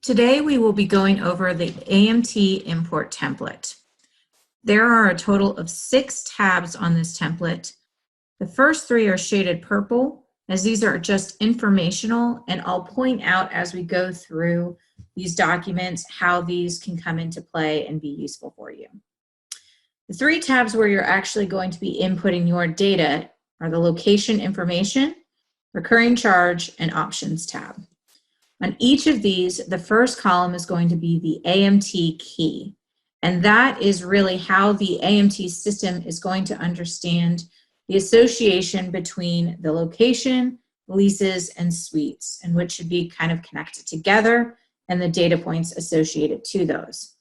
Today we will be going over the AMT import template. There are a total of 6 tabs on this template. The first 3 are shaded purple, as these are just informational, and I'll point out as we go through these documents how these can come into play and be useful for you. The 3 tabs where you're actually going to be inputting your data are the location information, recurring charge, and options tab. On each of these, the first column is going to be the AMT key, and that is really how the AMT system is going to understand the association between the location, leases, and suites, and which should be kind of connected together, and the data points associated to those.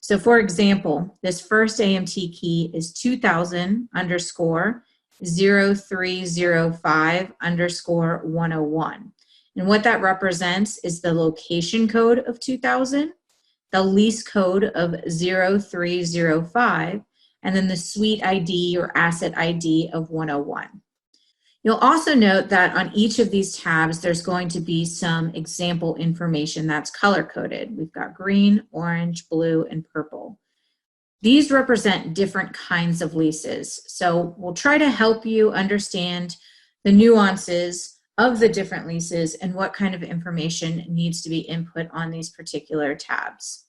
So for example, this first AMT key is 2000_0305_101. And what that represents is the location code of 2000, the lease code of 0305, and then the suite ID or asset ID of 101. You'll also note that on each of these tabs, there's going to be some example information that's color-coded. We've got green, orange, blue, and purple. These represent different kinds of leases. So we'll try to help you understand the nuances of the different leases and what kind of information needs to be input on these particular tabs.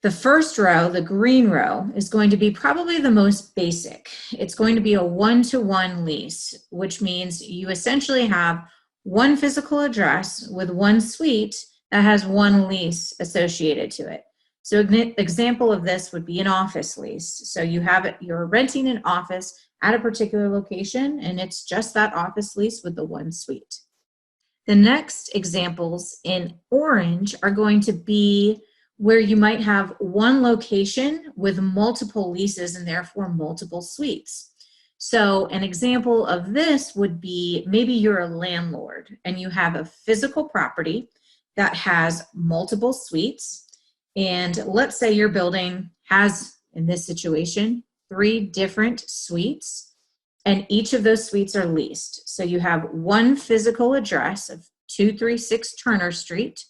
The first row, the green row, is going to be probably the most basic. It's going to be a one-to-one lease, which means you essentially have one physical address with one suite that has one lease associated to it. So an example of this would be an office lease. So you're renting an office at a particular location, and it's just that office lease with the one suite. The next examples in orange are going to be where you might have one location with multiple leases and therefore multiple suites. So an example of this would be maybe you're a landlord and you have a physical property that has multiple suites, and let's say your building has, in this situation, 3 different suites, and each of those suites are leased. So you have one physical address of 236 Turner Street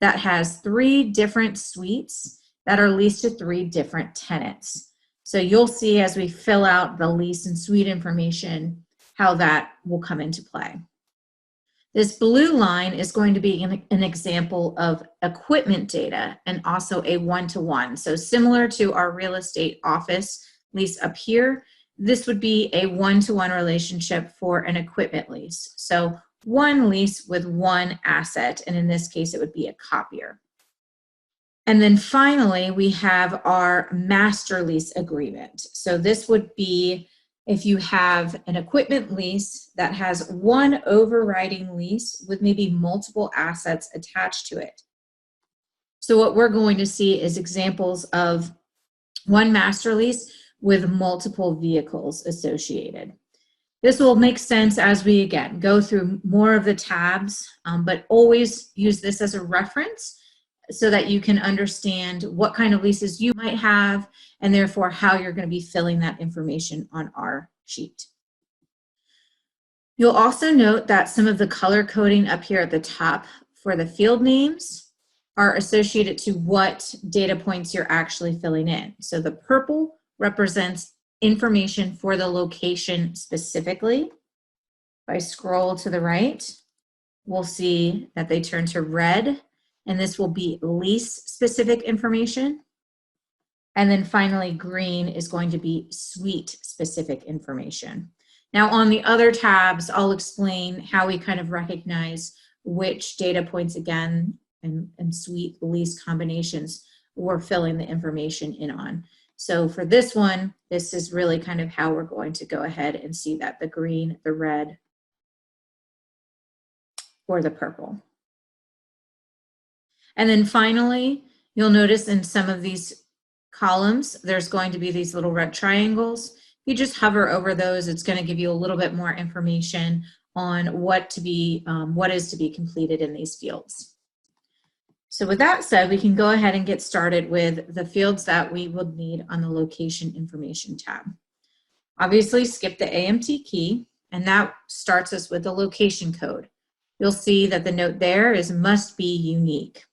that has 3 different suites that are leased to 3 different tenants. So you'll see as we fill out the lease and suite information how that will come into play. This blue line is going to be an example of equipment data and also a one-to-one. So similar to our real estate office lease up here, this would be a one-to-one relationship for an equipment lease. So one lease with one asset, and in this case, it would be a copier. And then finally, we have our master lease agreement. So this would be if you have an equipment lease that has one overriding lease with maybe multiple assets attached to it. So what we're going to see is examples of one master lease with multiple vehicles associated. This will make sense as we, again, go through more of the tabs, but always use this as a reference so that you can understand what kind of leases you might have and therefore how you're going to be filling that information on our sheet. You'll also note that some of the color coding up here at the top for the field names are associated to what data points you're actually filling in. So the purple represents information for the location specifically. If I scroll to the right, we'll see that they turn to red, and this will be lease-specific information. And then finally, green is going to be suite-specific information. Now, on the other tabs, I'll explain how we kind of recognize which data points, again, and suite lease combinations we're filling the information in on. So for this one, this is really kind of how we're going to go ahead and see that the green, the red, or the purple. And then finally, you'll notice in some of these columns, there's going to be these little red triangles. If you just hover over those, it's going to give you a little bit more information on what is to be completed in these fields. So with that said, we can go ahead and get started with the fields that we will need on the location information tab. Obviously, skip the AMT key and that starts us with the location code. You'll see that the note there is must be unique.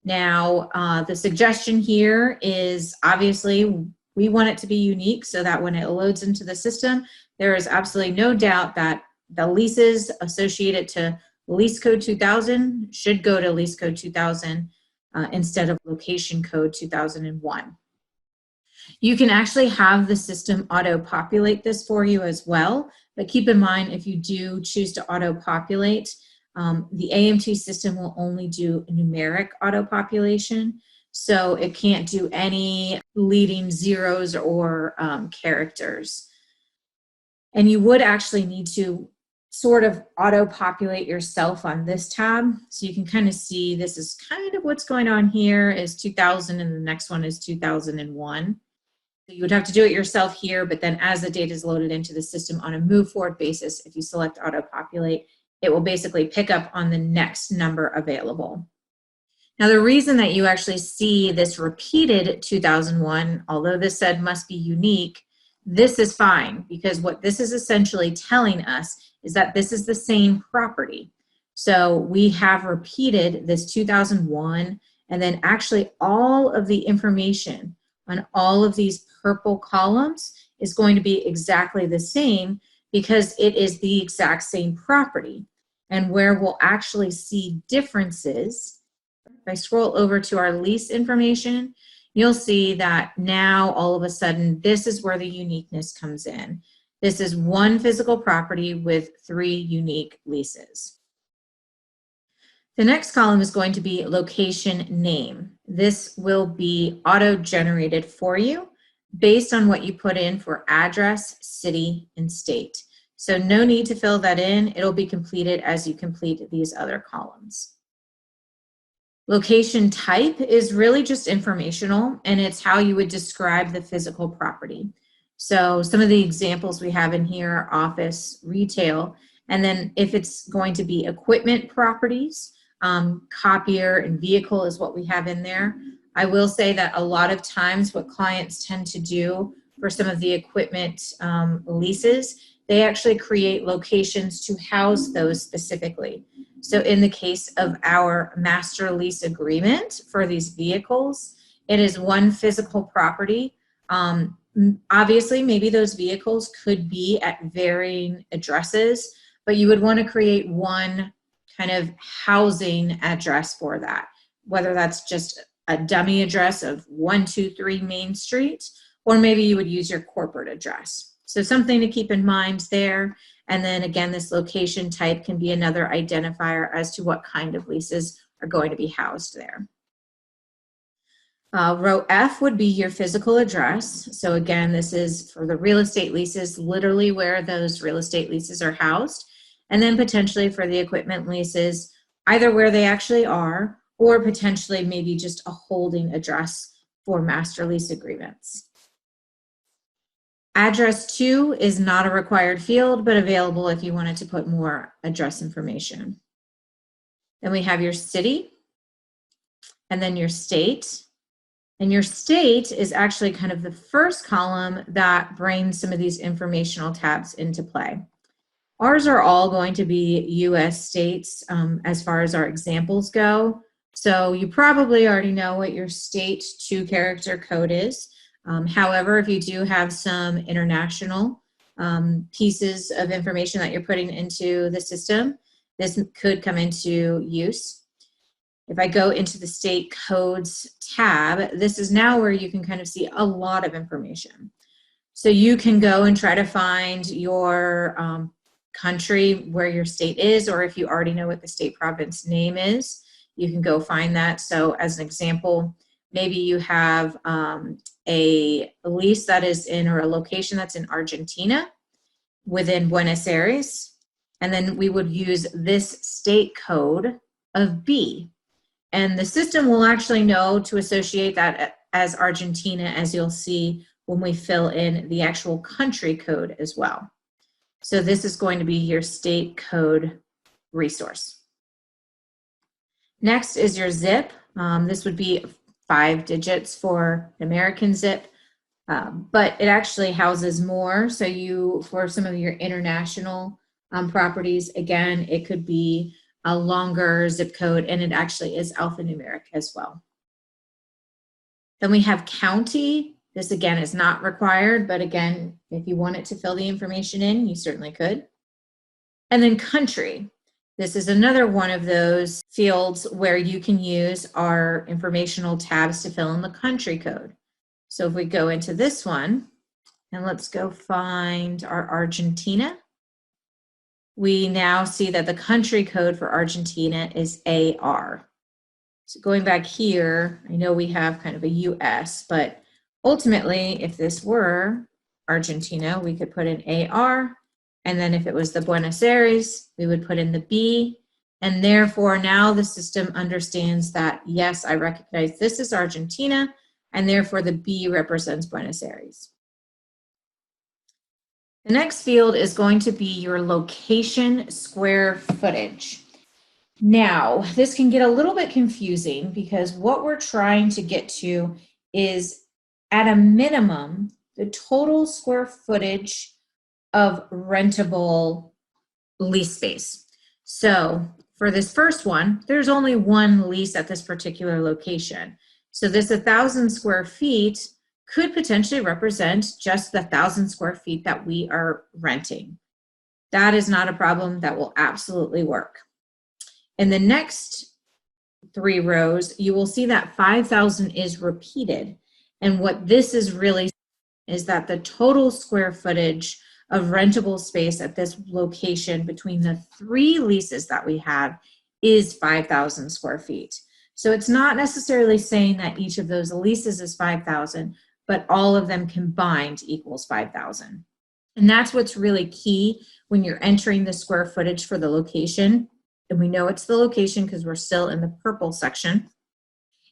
Now, the suggestion here is obviously we want it to be unique so that when it loads into the system, there is absolutely no doubt that the leases associated to lease code 2000 should go to lease code 2000 instead of location code 2001. You can actually have the system auto-populate this for you as well, but keep in mind if you do choose to auto-populate, the AMT system will only do numeric auto-population, so it can't do any leading zeros or characters. And you would actually need to sort of auto-populate yourself on this tab, so you can kind of see this is kind of what's going on here is 2000 and the next one is 2001. So you would have to do it yourself here, but then as the data is loaded into the system on a move forward basis, if you select auto-populate, it will basically pick up on the next number available. Now, the reason that you actually see this repeated 2001, although this said must be unique, this is fine because what this is essentially telling us is that this is the same property. So we have repeated this 2001, and then actually all of the information on all of these purple columns is going to be exactly the same because it is the exact same property. And where we'll actually see differences, if I scroll over to our lease information, you'll see that now all of a sudden this is where the uniqueness comes in. This is one physical property with 3 unique leases. The next column is going to be location name. This will be auto-generated for you based on what you put in for address, city, and state. So no need to fill that in. It'll be completed as you complete these other columns. Location type is really just informational, and it's how you would describe the physical property. So some of the examples we have in here are office, retail, and then if it's going to be equipment properties, copier and vehicle is what we have in there. I will say that a lot of times what clients tend to do for some of the equipment leases, they actually create locations to house those specifically. So in the case of our master lease agreement for these vehicles, it is one physical property. Obviously, maybe those vehicles could be at varying addresses, but you would want to create one kind of housing address for that, whether that's just a dummy address of 123 Main Street, or maybe you would use your corporate address. So something to keep in mind there. And then again, this location type can be another identifier as to what kind of leases are going to be housed there. Row F would be your physical address. So again, this is for the real estate leases, literally where those real estate leases are housed. And then potentially for the equipment leases, either where they actually are, or potentially maybe just a holding address for master lease agreements. Address 2 is not a required field, but available if you wanted to put more address information. Then we have your city, and then your state. And your state is actually kind of the first column that brings some of these informational tabs into play. Ours are all going to be US states as far as our examples go. So you probably already know what your state 2-character code is. However, if you do have some international pieces of information that you're putting into the system, this could come into use. If I go into the state codes tab, this is now where you can kind of see a lot of information. So you can go and try to find your country where your state is, or if you already know what the state province name is, you can go find that. So as an example, maybe you have a lease that is in, or a location that's in Argentina within Buenos Aires, and then we would use this state code of B. And the system will actually know to associate that as Argentina, as you'll see when we fill in the actual country code as well. So this is going to be your state code resource. Next is your zip. This would be 5 digits for American zip, but it actually houses more. So for some of your international properties. Again, it could be a longer zip code, and it actually is alphanumeric as well. Then we have county. This again is not required, but again, if you wanted to fill the information in, you certainly could. And then country. This is another one of those fields where you can use our informational tabs to fill in the country code. So if we go into this one, and let's go find our Argentina, we now see that the country code for Argentina is AR. So going back here, I know we have kind of a US, but ultimately, if this were Argentina, we could put in AR, and then if it was the Buenos Aires, we would put in the B, and therefore now the system understands that, yes, I recognize this is Argentina, and therefore the B represents Buenos Aires. The next field is going to be your location square footage. Now, this can get a little bit confusing because what we're trying to get to is, at a minimum, the total square footage of rentable lease space. So for this first one, there's only one lease at this particular location. So this 1,000 square feet could potentially represent just the 1,000 square feet that we are renting. That is not a problem. That will absolutely work. In the next 3 rows, you will see that 5,000 is repeated. And what this is really is that the total square footage of rentable space at this location between the 3 leases that we have is 5,000 square feet. So it's not necessarily saying that each of those leases is 5,000, but all of them combined equals 5,000. And that's what's really key when you're entering the square footage for the location. And we know it's the location because we're still in the purple section,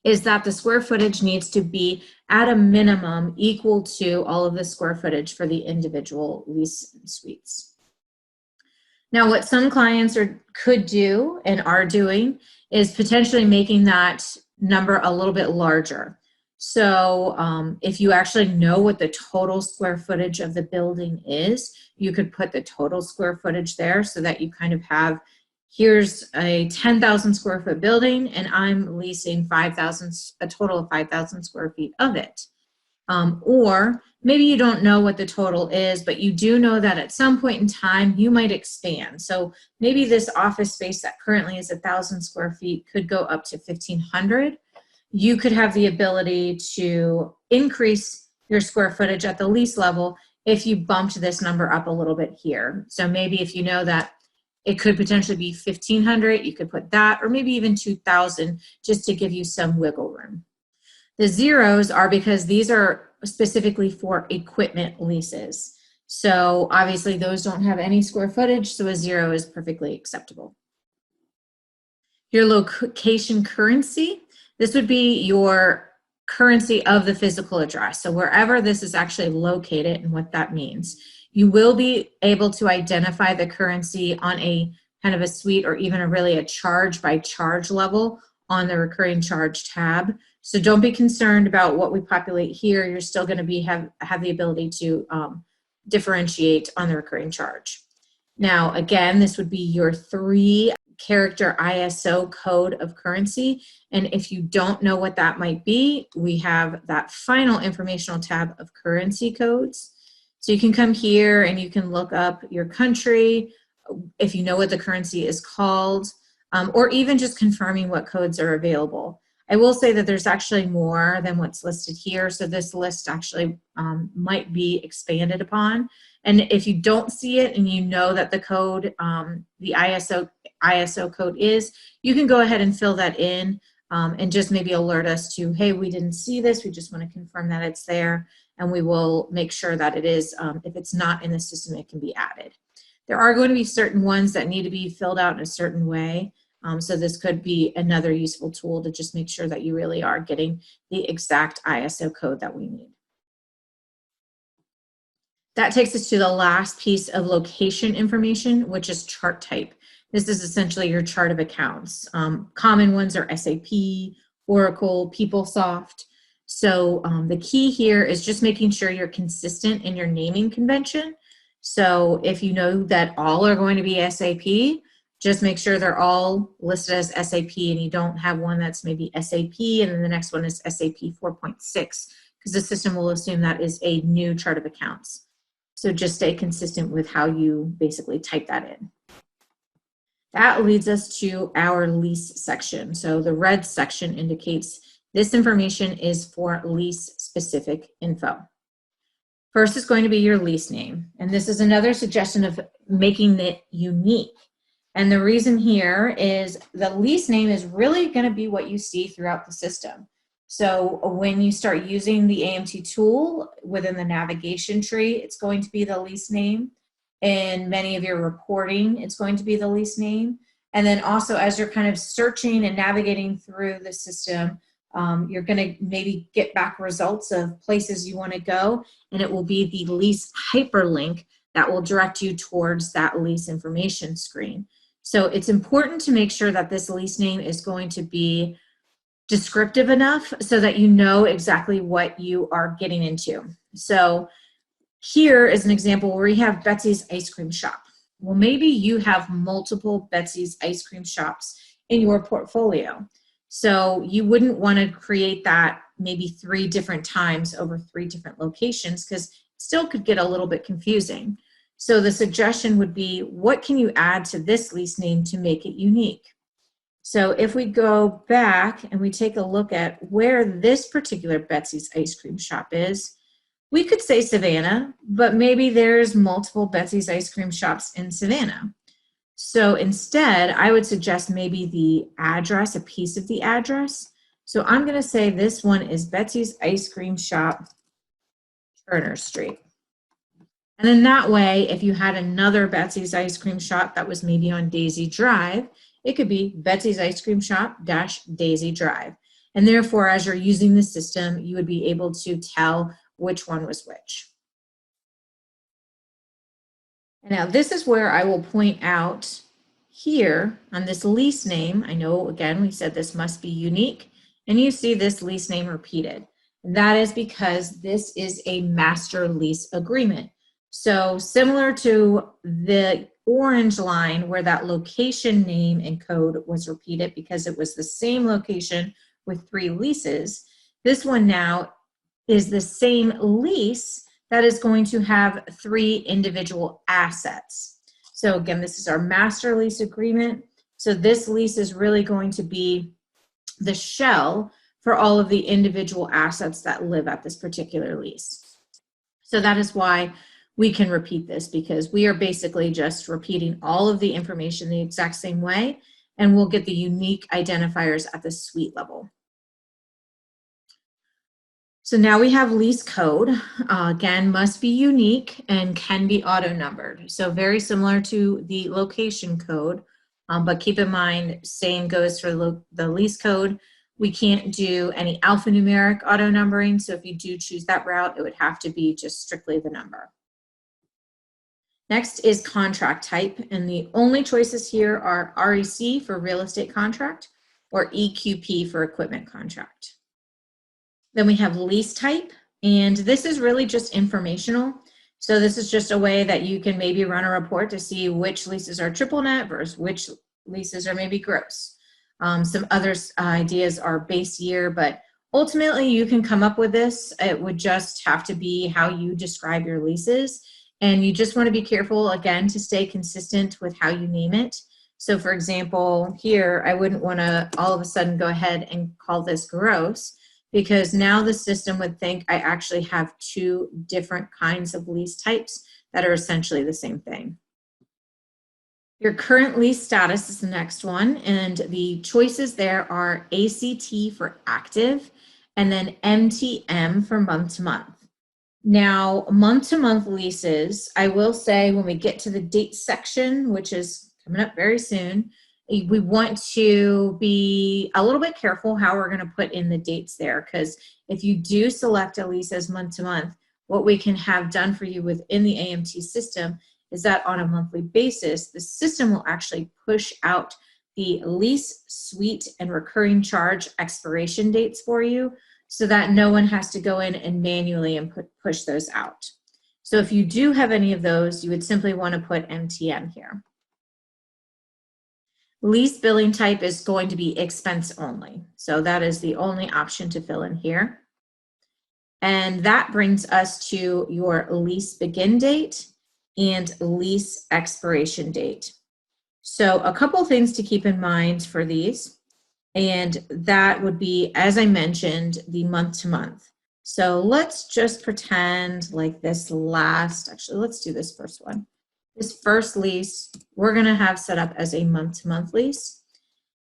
is that the square footage needs to be at a minimum equal to all of the square footage for the individual lease suites. Now, what some clients could do and are doing is potentially making that number a little bit larger. So if you actually know what the total square footage of the building is, you could put the total square footage there so that you kind of have, here's a 10,000 square foot building and I'm leasing a total of 5,000 square feet of it. Or maybe you don't know what the total is, but you do know that at some point in time you might expand. So maybe this office space that currently is 1,000 square feet could go up to 1,500. You could have the ability to increase your square footage at the lease level if you bumped this number up a little bit here. So maybe if you know that it could potentially be 1,500, you could put that, or maybe even 2,000, just to give you some wiggle room. The zeros are because these are specifically for equipment leases. So obviously those don't have any square footage, so a 0 is perfectly acceptable. Your location currency, this would be your currency of the physical address. So wherever this is actually located and what that means. You will be able to identify the currency on a kind of a suite or even a charge by charge level on the recurring charge tab. So don't be concerned about what we populate here. You're still going to have the ability to differentiate on the recurring charge. Now, again, this would be your 3-character ISO code of currency. And if you don't know what that might be, we have that final informational tab of currency codes. So you can come here and you can look up your country, if you know what the currency is called, or even just confirming what codes are available. I will say that there's actually more than what's listed here, so this list actually might be expanded upon. And if you don't see it and you know that the code, the ISO code is, you can go ahead and fill that in and just maybe alert us to, hey, we didn't see this, we just want to confirm that it's there. And we will make sure that it is, if it's not in the system, it can be added. There are going to be certain ones that need to be filled out in a certain way. So this could be another useful tool to just make sure that you really are getting the exact ISO code that we need. That takes us to the last piece of location information, which is chart type. This is essentially your chart of accounts. Common ones are SAP, Oracle, PeopleSoft. So the key here is just making sure you're consistent in your naming convention. So if you know that all are going to be SAP, just make sure they're all listed as SAP and you don't have one that's maybe SAP and then the next one is SAP 4.6 because the system will assume that is a new chart of accounts. So just stay consistent with how you basically type that in. That leads us to our lease section. So the red section indicates this information is for lease specific info. First is going to be your lease name. And this is another suggestion of making it unique. And the reason here is the lease name is really going to be what you see throughout the system. So when you start using the AMT tool within the navigation tree, it's going to be the lease name. In many of your reporting, it's going to be the lease name. And then also as you're kind of searching and navigating through the system, you're going to maybe get back results of places you want to go, and it will be the lease hyperlink that will direct you towards that lease information screen. So it's important to make sure that this lease name is going to be descriptive enough so that you know exactly what you are getting into. So here is an example where we have Betsy's Ice Cream Shop. Well, maybe you have multiple Betsy's Ice Cream Shops in your portfolio. So you wouldn't want to create that maybe 3 different times over 3 different locations because it still could get a little bit confusing. So the suggestion would be, what can you add to this lease name to make it unique? So if we go back and we take a look at where this particular Betsy's Ice Cream Shop is, we could say Savannah, but maybe there's multiple Betsy's Ice Cream Shops in Savannah. So instead, I would suggest maybe the address, a piece of the address. So I'm going to say this one is Betsy's Ice Cream Shop, Turner Street. And then that way, if you had another Betsy's Ice Cream Shop that was maybe on Daisy Drive, it could be Betsy's Ice Cream Shop - Daisy Drive. And therefore, as you're using the system, you would be able to tell which one was which. And now this is where I will point out here on this lease name. I know, again, we said this must be unique, and you see this lease name repeated. And that is because this is a master lease agreement. So similar to the orange line where that location name and code was repeated because it was the same location with 3 leases, this one now is the same lease that is going to have 3 individual assets. So again, this is our master lease agreement. So this lease is really going to be the shell for all of the individual assets that live at this particular lease. So that is why we can repeat this, because we are basically just repeating all of the information the exact same way, and we'll get the unique identifiers at the suite level. So now we have lease code, again, must be unique and can be auto-numbered. So very similar to the location code, but keep in mind, same goes for the lease code. We can't do any alphanumeric auto-numbering, so if you do choose that route, it would have to be just strictly the number. Next is contract type, and the only choices here are REC for real estate contract or EQP for equipment contract. Then we have lease type, and this is really just informational. So this is just a way that you can maybe run a report to see which leases are triple net versus which leases are maybe gross. Some other ideas are base year, but ultimately you can come up with this. It would just have to be how you describe your leases. And you just want to be careful, again, to stay consistent with how you name it. So for example, here, I wouldn't want to all of a sudden go ahead and call this gross, because now the system would think I actually have 2 different kinds of lease types that are essentially the same thing. Your current lease status is the next one, and the choices there are ACT for active and then MTM for month to month. Now, month-to-month leases, I will say when we get to the date section, which is coming up very soon, we want to be a little bit careful how we're going to put in the dates there, because if you do select a lease as month-to-month, what we can have done for you within the AMT system is that on a monthly basis, the system will actually push out the lease, suite, and recurring charge expiration dates for you, so that no one has to go in and manually push those out. So if you do have any of those, you would simply want to put MTM here. Lease billing type is going to be expense only. So that is the only option to fill in here. And that brings us to your lease begin date and lease expiration date. So a couple things to keep in mind for these, and that would be, as I mentioned, the month to month. So let's just pretend like this actually, let's do this first one. This first lease, we're going to have set up as a month-to-month lease.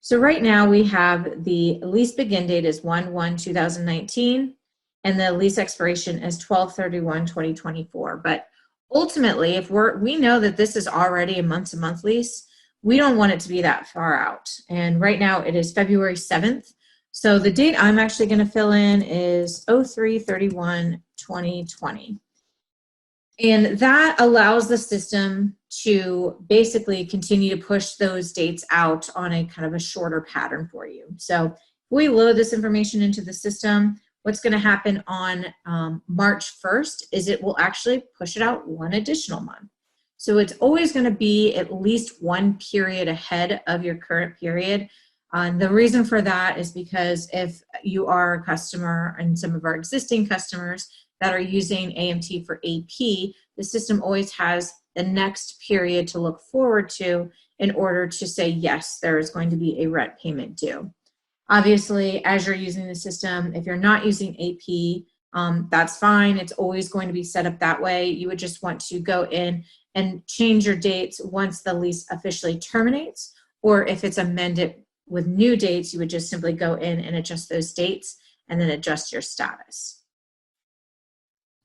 So right now we have the lease begin date is 1/1/2019, and the lease expiration is 12/31/2024. But ultimately, if we know that this is already a month-to-month lease, we don't want it to be that far out. And right now it is February 7th. So the date I'm actually going to fill in is 03/31/2020. And that allows the system to basically continue to push those dates out on a kind of a shorter pattern for you. So if we load this information into the system, what's going to happen on March 1st is it will actually push it out one additional month. So it's always going to be at least one period ahead of your current period. The reason for that is because if you are a customer, and some of our existing customers that are using AMT for AP, the system always has the next period to look forward to in order to say, yes, there is going to be a rent payment due. Obviously, as you're using the system, if you're not using AP, that's fine. It's always going to be set up that way. You would just want to go in and change your dates once the lease officially terminates, or if it's amended with new dates, you would just simply go in and adjust those dates and then adjust your status.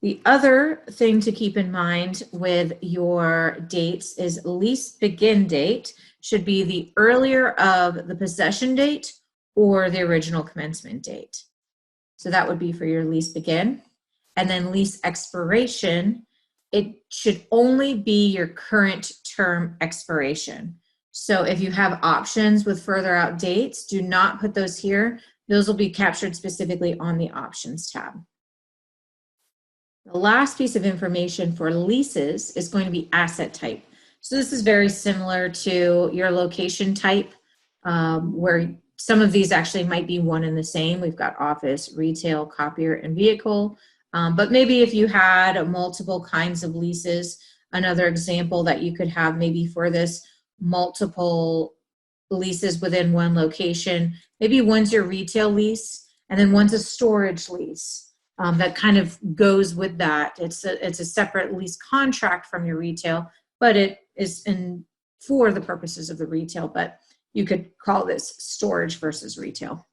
The other thing to keep in mind with your dates is lease begin date should be the earlier of the possession date or the original commencement date. So that would be for your lease begin. And then lease expiration, it should only be your current term expiration. So if you have options with further out dates, do not put those here. Those will be captured specifically on the options tab. The last piece of information for leases is going to be asset type. So this is very similar to your location type, where some of these actually might be one and the same. We've got office, retail, copier, and vehicle. But maybe if you had multiple kinds of leases, another example that you could have maybe for this multiple leases within one location, maybe one's your retail lease and then one's a storage lease. That kind of goes with that. It's a separate lease contract from your retail, but it is for the purposes of the retail, but you could call this storage versus retail.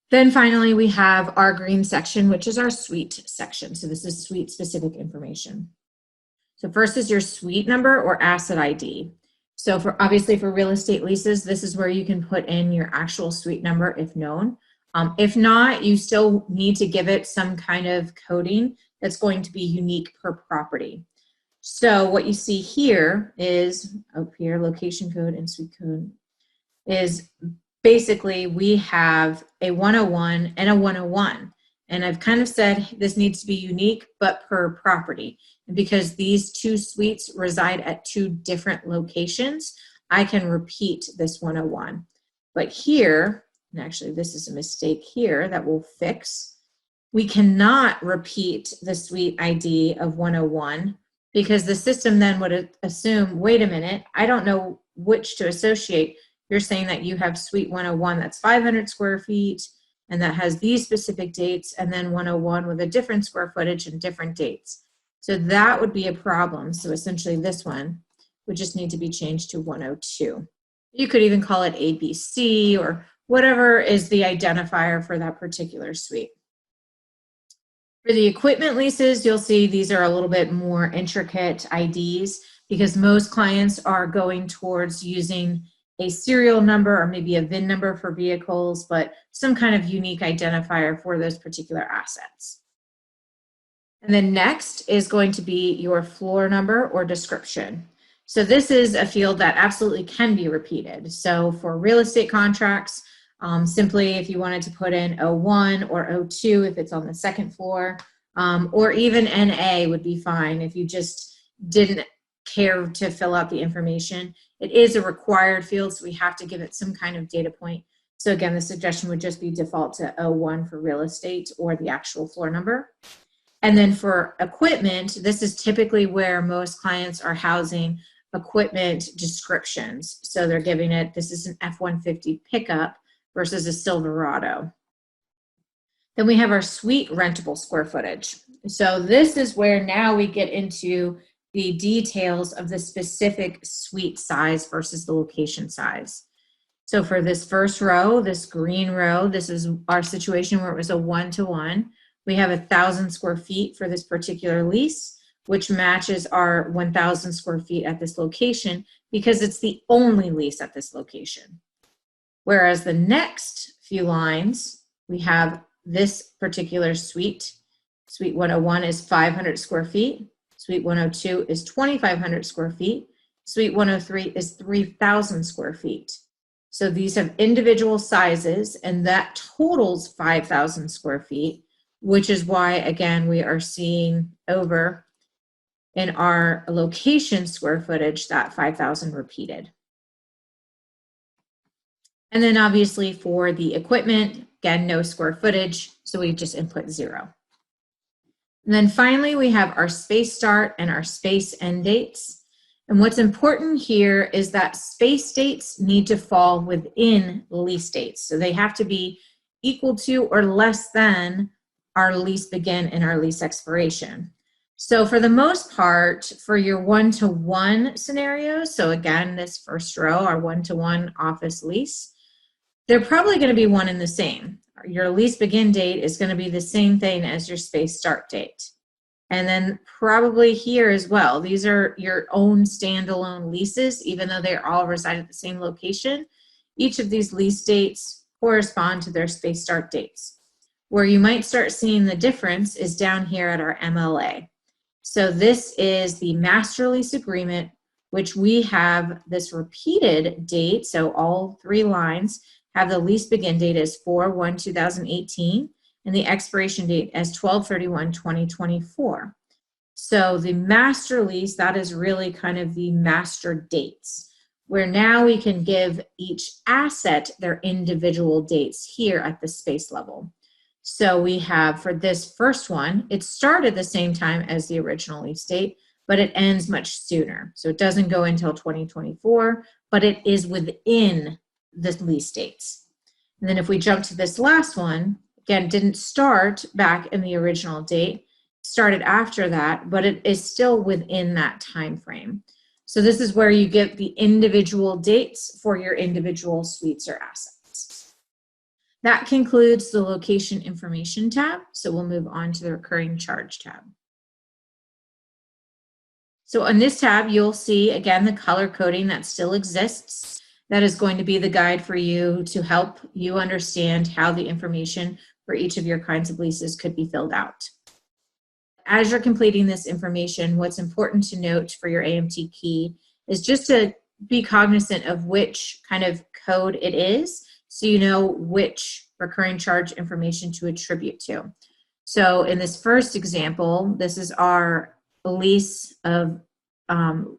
Then finally, we have our green section, which is our suite section. So this is suite specific information. So first is your suite number or asset ID. So obviously for real estate leases, this is where you can put in your actual suite number if known. If not, you still need to give it some kind of coding that's going to be unique per property. So what you see here is, up here, location code and suite code, is basically we have a 101 and a 101. And I've kind of said this needs to be unique, but per property. And because these two suites reside at two different locations, I can repeat this 101. But here, and actually this is a mistake here that we'll fix, we cannot repeat the suite ID of 101 because the system then would assume, wait a minute, I don't know which to associate. You're saying that you have suite 101 that's 500 square feet and that has these specific dates, and then 101 with a different square footage and different dates. So that would be a problem. So essentially this one would just need to be changed to 102. You could even call it ABC or whatever is the identifier for that particular suite. For the equipment leases, you'll see these are a little bit more intricate IDs because most clients are going towards using a serial number or maybe a VIN number for vehicles, but some kind of unique identifier for those particular assets. And then next is going to be your floor number or description. So this is a field that absolutely can be repeated. So for real estate contracts, simply if you wanted to put in 01 or 02 if it's on the second floor, or even NA would be fine if you just didn't care to fill out the information. It is a required field, so we have to give it some kind of data point. So again, the suggestion would just be default to 01 for real estate or the actual floor number. And then for equipment, this is typically where most clients are housing equipment descriptions. So they're giving it, this is an F-150 pickup versus a Silverado. Then we have our suite rentable square footage. So this is where now we get into the details of the specific suite size versus the location size. So for this first row, this green row, this is our situation where it was a 1-to-1. We have 1,000 square feet for this particular lease, which matches our 1,000 square feet at this location because it's the only lease at this location. Whereas the next few lines, we have this particular suite. Suite 101 is 500 square feet. Suite 102 is 2,500 square feet. Suite 103 is 3,000 square feet. So these have individual sizes, and that totals 5,000 square feet, which is why, again, we are seeing over in our location square footage that 5,000 repeated. And then obviously for the equipment, again, no square footage, so we just input 0. And then finally, we have our space start and our space end dates. And what's important here is that space dates need to fall within lease dates. So they have to be equal to or less than our lease begin and our lease expiration. So for the most part, for your 1-to-1 scenarios, so again, this first row, our 1-to-1 office lease, they're probably going to be one and the same. Your lease begin date is going to be the same thing as your space start date. And then probably here as well, these are your own standalone leases, even though they all reside at the same location. Each of these lease dates correspond to their space start dates. Where you might start seeing the difference is down here at our MLA. So this is the master lease agreement, which we have this repeated date. So all 3 lines have the lease begin date as 4/1/2018 and the expiration date as 12/31/2024. So the master lease, that is really kind of the master dates, where now we can give each asset their individual dates here at the space level. So we have for this first one, it started the same time as the original lease date, but it ends much sooner. So it doesn't go until 2024, but it is within the lease dates. And then if we jump to this last one, again, didn't start back in the original date, started after that, but it is still within that time frame. So this is where you get the individual dates for your individual suites or assets. That concludes the location information tab. So we'll move on to the recurring charge tab. So on this tab, you'll see, again, the color coding that still exists. That is going to be the guide for you to help you understand how the information for each of your kinds of leases could be filled out. As you're completing this information, what's important to note for your AMT key is just to be cognizant of which kind of code it is, so you know which recurring charge information to attribute to. So in this first example, this is our lease of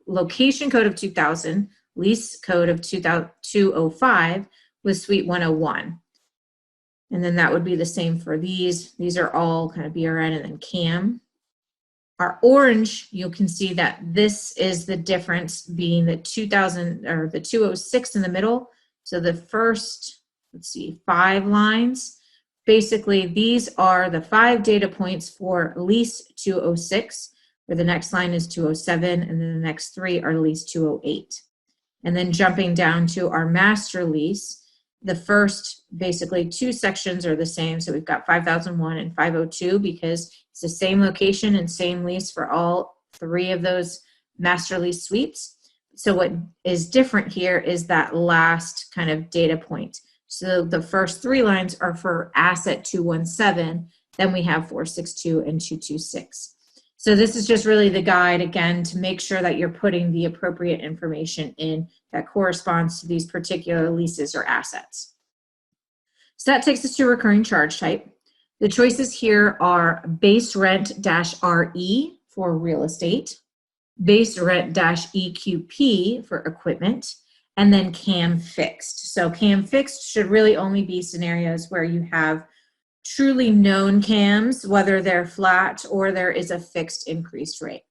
location code of 2000, lease code of 205 with suite 101. And then that would be the same for these. These are all kind of BRN and then CAM. Our orange, you can see that this is the difference being the 2000 or the 206 in the middle. So the first, let's see, 5 lines. Basically, these are the 5 data points for lease 206, where the next line is 207, and then the next 3 are lease 208. And then jumping down to our master lease, the first basically 2 sections are the same. So we've got 5001 and 502 because it's the same location and same lease for all 3 of those master lease suites. So what is different here is that last kind of data point. So the first 3 lines are for asset 217, then we have 462 and 226. So this is just really the guide, again, to make sure that you're putting the appropriate information in that corresponds to these particular leases or assets. So that takes us to recurring charge type. The choices here are base rent-RE for real estate, base rent-EQP for equipment, and then CAM fixed. So CAM fixed should really only be scenarios where you have truly known CAMs, whether they're flat or there is a fixed increased rate.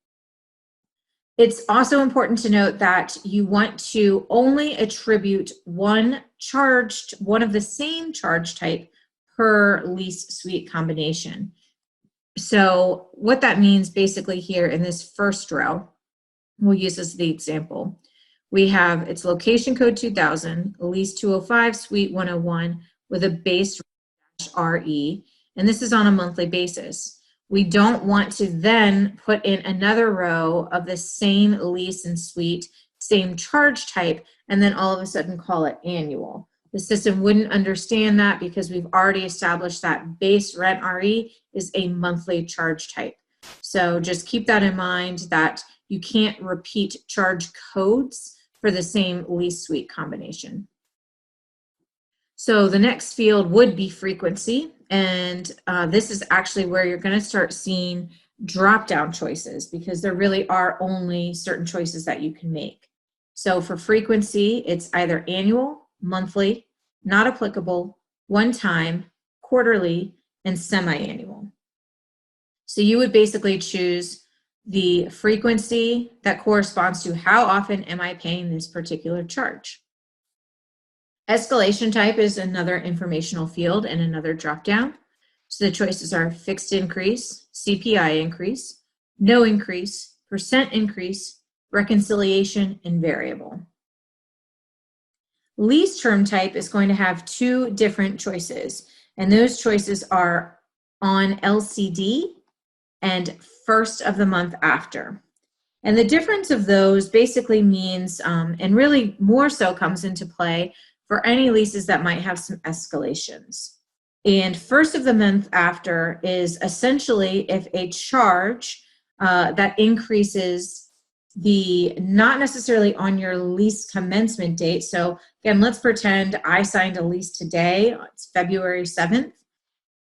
It's also important to note that you want to only attribute one of the same charge type per lease suite combination. So what that means basically here in this first row, we'll use as the example. We have its location code 2000, lease 205, suite 101 with a base RE, and this is on a monthly basis. We don't want to then put in another row of the same lease and suite, same charge type, and then all of a sudden call it annual. The system wouldn't understand that because we've already established that base rent RE is a monthly charge type. So just keep that in mind that you can't repeat charge codes for the same lease suite combination. So the next field would be frequency, and this is actually where you're going to start seeing drop-down choices because there really are only certain choices that you can make. So for frequency, it's either annual, monthly, not applicable, one time, quarterly, and semi-annual. So you would basically choose the frequency that corresponds to how often am I paying this particular charge. Escalation type is another informational field and another drop-down. So the choices are fixed increase, CPI increase, no increase, percent increase, reconciliation, and variable. Lease term type is going to have two different choices, and those choices are on LCD and first of the month after. And the difference of those basically means, and really more so comes into play for any leases that might have some escalations. And first of the month after is essentially if a charge that increases not necessarily on your lease commencement date. So again, let's pretend I signed a lease today, it's February 7th.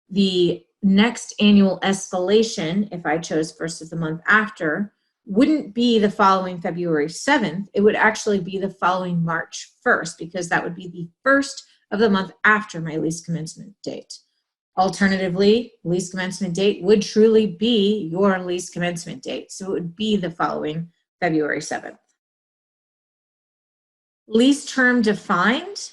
The next annual escalation, if I chose first of the month after, wouldn't be the following February 7th. It would actually be the following March 1st because that would be the first of the month after my lease commencement date. Alternatively, lease commencement date would truly be your lease commencement date. So it would be the following February 7th. Lease term defined,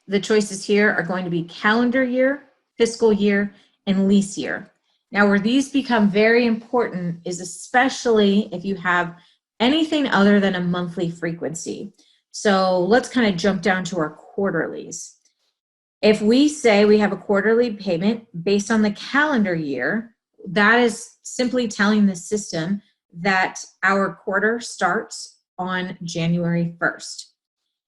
the choices here are going to be calendar year, fiscal year, and lease year. Now, where these become very important is especially if you have anything other than a monthly frequency. So let's kind of jump down to our quarterlies. If we say we have a quarterly payment based on the calendar year, that is simply telling the system that our quarter starts on January 1st.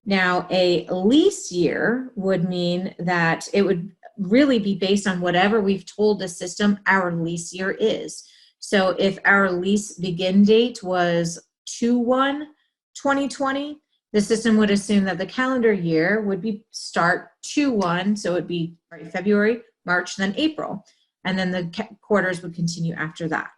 Now, a lease year would mean that it would really be based on whatever we've told the system our lease year is. So if our lease begin date was 2/1/2020, the system would assume that the calendar year would be start 2/1, so it would be February, March, then April, and then the quarters would continue after that.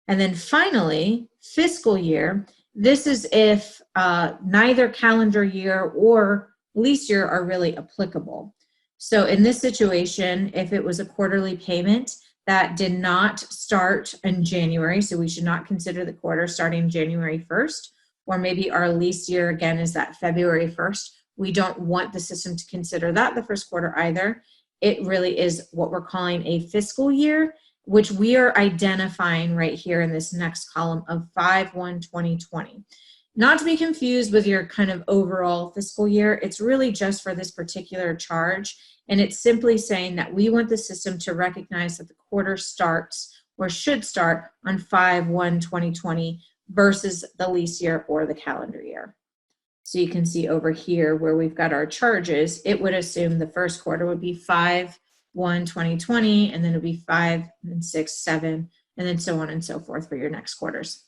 And then finally, fiscal year, this is if neither calendar year or lease year are really applicable. So in this situation, if it was a quarterly payment that did not start in January, so we should not consider the quarter starting January 1st, or maybe our lease year again is that February 1st, we don't want the system to consider that the first quarter either. It really is what we're calling a fiscal year, which we are identifying right here in this next column of 5/1/2020. Not to be confused with your kind of overall fiscal year, it's really just for this particular charge, and it's simply saying that we want the system to recognize that the quarter starts or should start on 5/1/2020 versus the lease year or the calendar year. So you can see over here where we've got our charges, it would assume the first quarter would be 5/1/2020, and then it would be 5 and 6, 7, and then so on and so forth for your next quarters.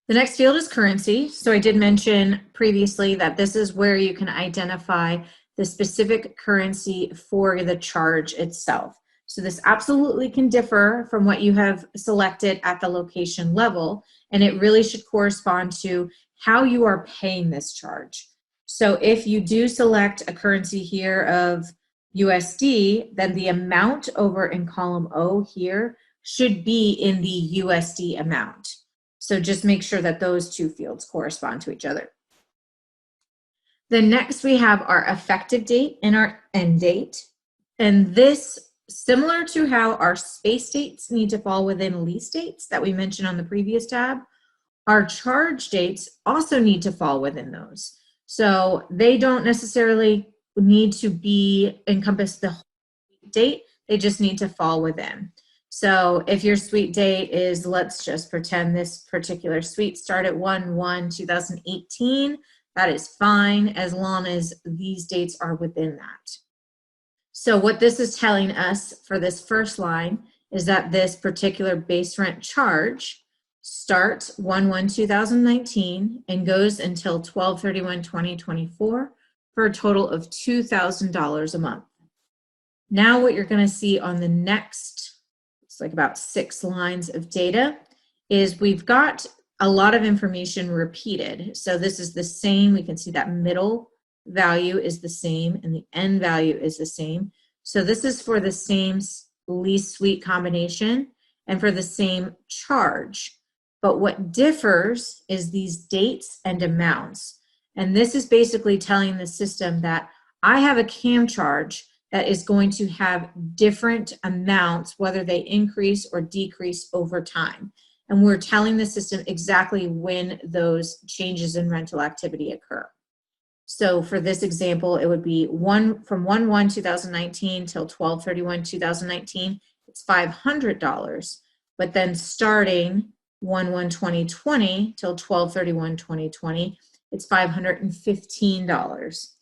The next field is currency. So I did mention previously that this is where you can identify the specific currency for the charge itself. So this absolutely can differ from what you have selected at the location level, and it really should correspond to how you are paying this charge. So if you do select a currency here of USD, then the amount over in column O here should be in the USD amount. So just make sure that those two fields correspond to each other. Then next we have our effective date and our end date. And this, similar to how our space dates need to fall within lease dates that we mentioned on the previous tab, our charge dates also need to fall within those. So they don't necessarily need to encompass the whole date, they just need to fall within. So if your suite date is, let's just pretend this particular suite started 1/1/2018, that is fine as long as these dates are within that. So what this is telling us for this first line is that this particular base rent charge starts 1/1/2019 and goes until 12/31/2024 for a total of $2,000 a month. Now what you're going to see on the next, it's like about 6 lines of data, is we've got a lot of information repeated. So this is the same. We can see that middle value is the same and the end value is the same. So this is for the same lease suite combination and for the same charge. But what differs is these dates and amounts. And this is basically telling the system that I have a CAM charge that is going to have different amounts, whether they increase or decrease over time. And we're telling the system exactly when those changes in rental activity occur. So for this example, it would be from 1/1/2019 till 12/31/2019, it's $500. But then starting 1/1/2020 till 12/31/2020, it's $515.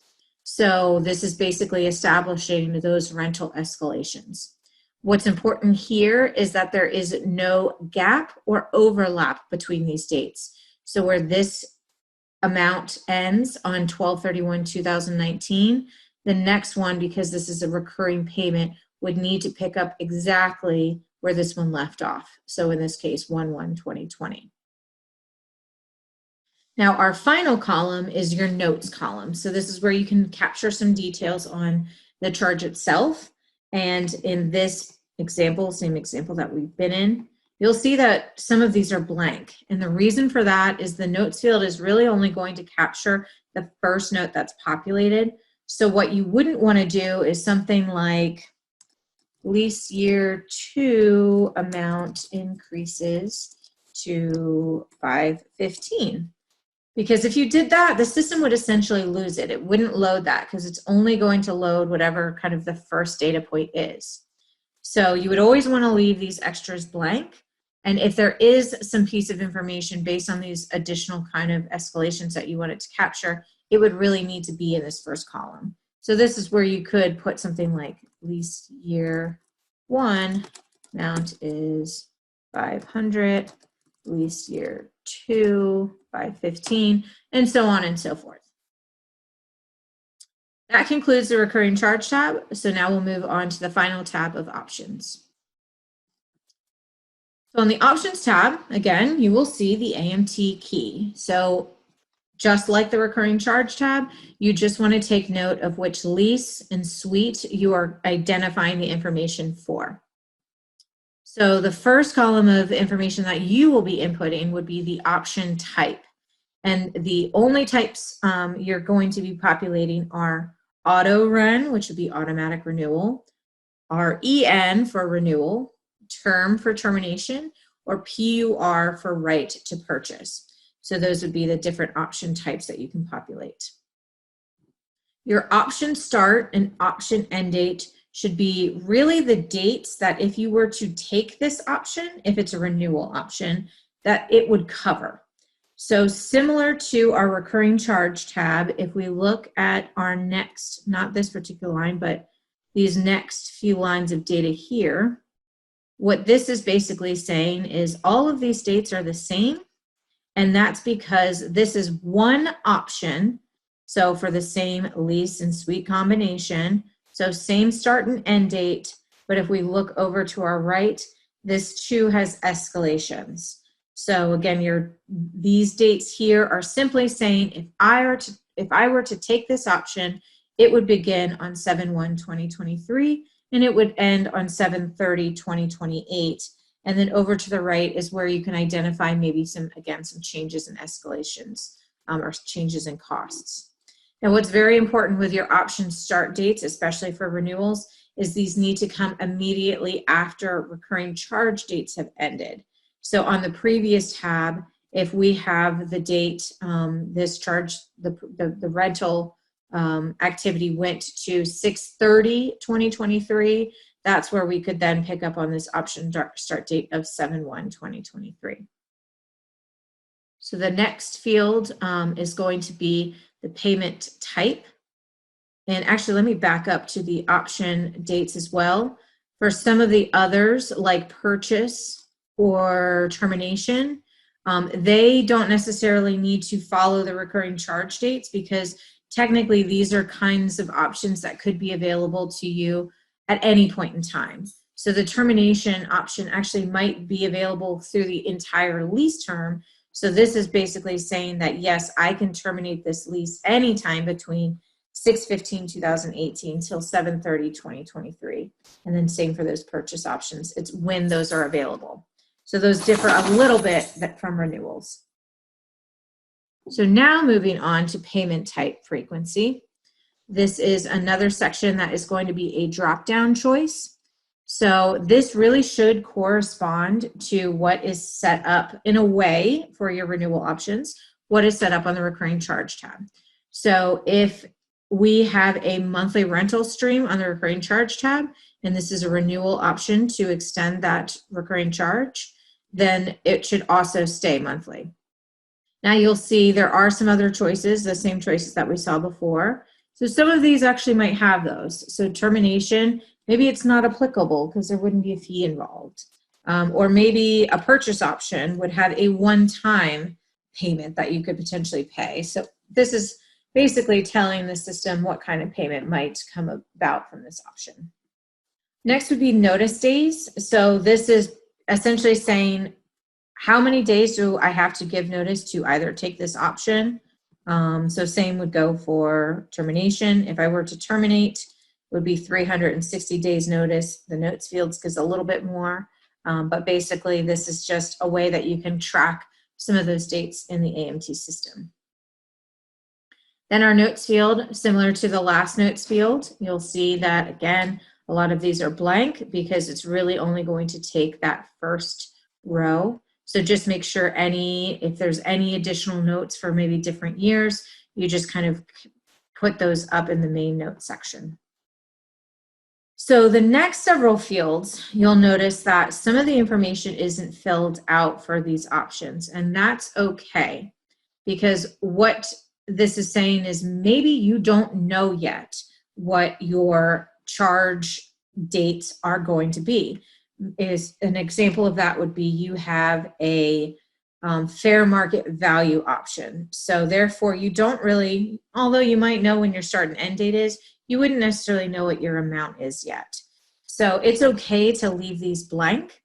So this is basically establishing those rental escalations. What's important here is that there is no gap or overlap between these dates. So where this amount ends on 12/31/2019, the next one, because this is a recurring payment, would need to pick up exactly where this one left off. So in this case, 1/1/2020. Now our final column is your notes column. So this is where you can capture some details on the charge itself. And in this example, same example that we've been in, you'll see that some of these are blank. And the reason for that is the notes field is really only going to capture the first note that's populated. So what you wouldn't want to do is something like lease year 2 amount increases to 515. Because if you did that, the system would essentially lose it. It wouldn't load that because it's only going to load whatever kind of the first data point is. So you would always want to leave these extras blank. And if there is some piece of information based on these additional kind of escalations that you wanted to capture, it would really need to be in this first column. So this is where you could put something like lease year 1 amount is 500, lease year 2, 515, and so on and so forth. That concludes the recurring charge tab. So now we'll move on to the final tab of options. So on the options tab, again, you will see the AMT key. So just like the recurring charge tab, you just want to take note of which lease and suite you are identifying the information for. So the first column of information that you will be inputting would be the option type. And the only types you're going to be populating are auto run, which would be automatic renewal, REN for renewal, term for termination, or PUR for right to purchase. So those would be the different option types that you can populate. Your option start and option end date should be really the dates that if you were to take this option, if it's a renewal option, that it would cover. So similar to our recurring charge tab, if we look at our next, not this particular line, but these next few lines of data here, what this is basically saying is all of these dates are the same, and that's because this is one option. So for the same lease and suite combination, so same start and end date, But if we look over to our right, this too has escalations. So again, these dates here are simply saying if I were to take this option, it would begin on 7/1/2023 and it would end on 7/30/2028. And then over to the right is where you can identify maybe some changes in escalations or changes in costs. Now, what's very important with your option start dates, especially for renewals, is these need to come immediately after recurring charge dates have ended. So on the previous tab, if we have the date, this charge, the rental activity went to 6/30/2023, that's where we could then pick up on this option start date of 7/1/2023. So the next field is going to be the payment type. And actually, let me back up to the option dates as well. For some of the others, like purchase or termination, they don't necessarily need to follow the recurring charge dates because technically these are kinds of options that could be available to you at any point in time. So the termination option actually might be available through the entire lease term. So this is basically saying that, yes, I can terminate this lease anytime between 6/15/2018 till 7/30/2023. And then same for those purchase options. It's when those are available. So those differ a little bit from renewals. So now moving on to payment type frequency. This is another section that is going to be a drop-down choice. So this really should correspond to what is set up in a way for your renewal options, what is set up on the recurring charge tab. So if we have a monthly rental stream on the recurring charge tab, and this is a renewal option to extend that recurring charge, then it should also stay monthly. Now you'll see there are some other choices, the same choices that we saw before. So some of these actually might have those. So termination, maybe it's not applicable because there wouldn't be a fee involved. Or maybe a purchase option would have a one-time payment that you could potentially pay. So this is basically telling the system what kind of payment might come about from this option. Next would be notice days. So this is essentially saying how many days do I have to give notice to either take this option. So same would go for termination. If I were to terminate, it would be 360 days notice. The notes fields gives a little bit more, but basically this is just a way that you can track some of those dates in the AMT system. Then our notes field, similar to the last notes field, you'll see that again, a lot of these are blank because it's really only going to take that first row. So just make sure if there's any additional notes for maybe different years, you just kind of put those up in the main notes section. So the next several fields, you'll notice that some of the information isn't filled out for these options, and that's okay, because what this is saying is maybe you don't know yet what your charge dates are going to be. Is an example of that would be you have a fair market value option. So therefore you don't really, although you might know when your start and end date is, you wouldn't necessarily know what your amount is yet. So it's okay to leave these blank,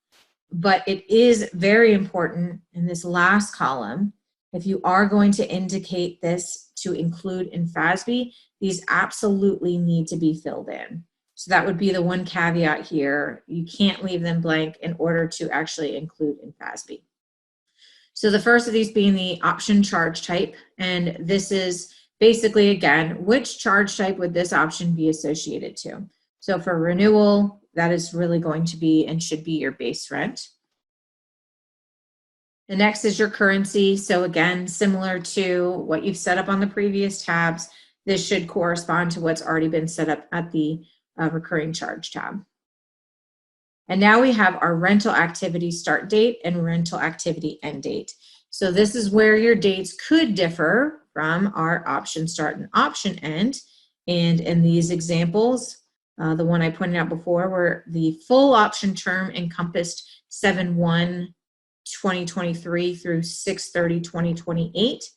but it is very important in this last column, if you are going to indicate this to include in FASB, these absolutely need to be filled in. So that would be the one caveat here. You can't leave them blank in order to actually include in FASB. So the first of these being the option charge type, and this is basically, again, which charge type would this option be associated to? So for renewal, that is really going to be and should be your base rent. The next is your currency. So again, similar to what you've set up on the previous tabs, this should correspond to what's already been set up at the recurring charge tab. And now we have our rental activity start date and rental activity end date. So this is where your dates could differ from our option start and option end. And in these examples, the one I pointed out before, where the full option term encompassed 7/1/2023 through 6/30/2028,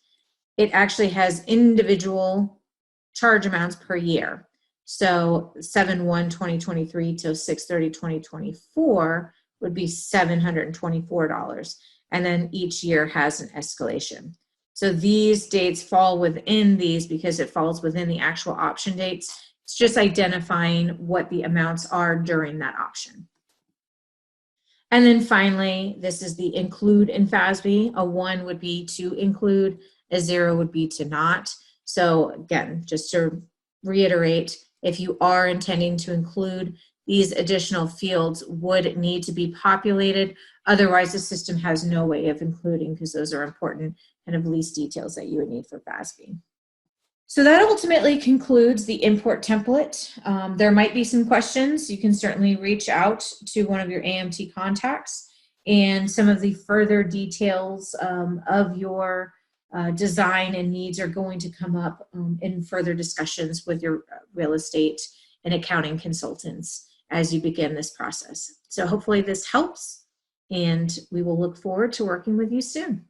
it actually has individual charge amounts per year. So 7/1/2023 till 6/30/2024 would be $724. And then each year has an escalation. So these dates fall within these because it falls within the actual option dates. It's just identifying what the amounts are during that option. And then finally, this is the include in FASB. A 1 would be to include, a 0 would be to not. So again, just to reiterate, if you are intending to include, these additional fields would need to be populated. Otherwise, the system has no way of including, because those are important kind of least details that you would need for FASB. So that ultimately concludes the import template. There might be some questions. You can certainly reach out to one of your AMT contacts, and some of the further details of your design and needs are going to come up in further discussions with your real estate and accounting consultants as you begin this process. So hopefully this helps, and we will look forward to working with you soon.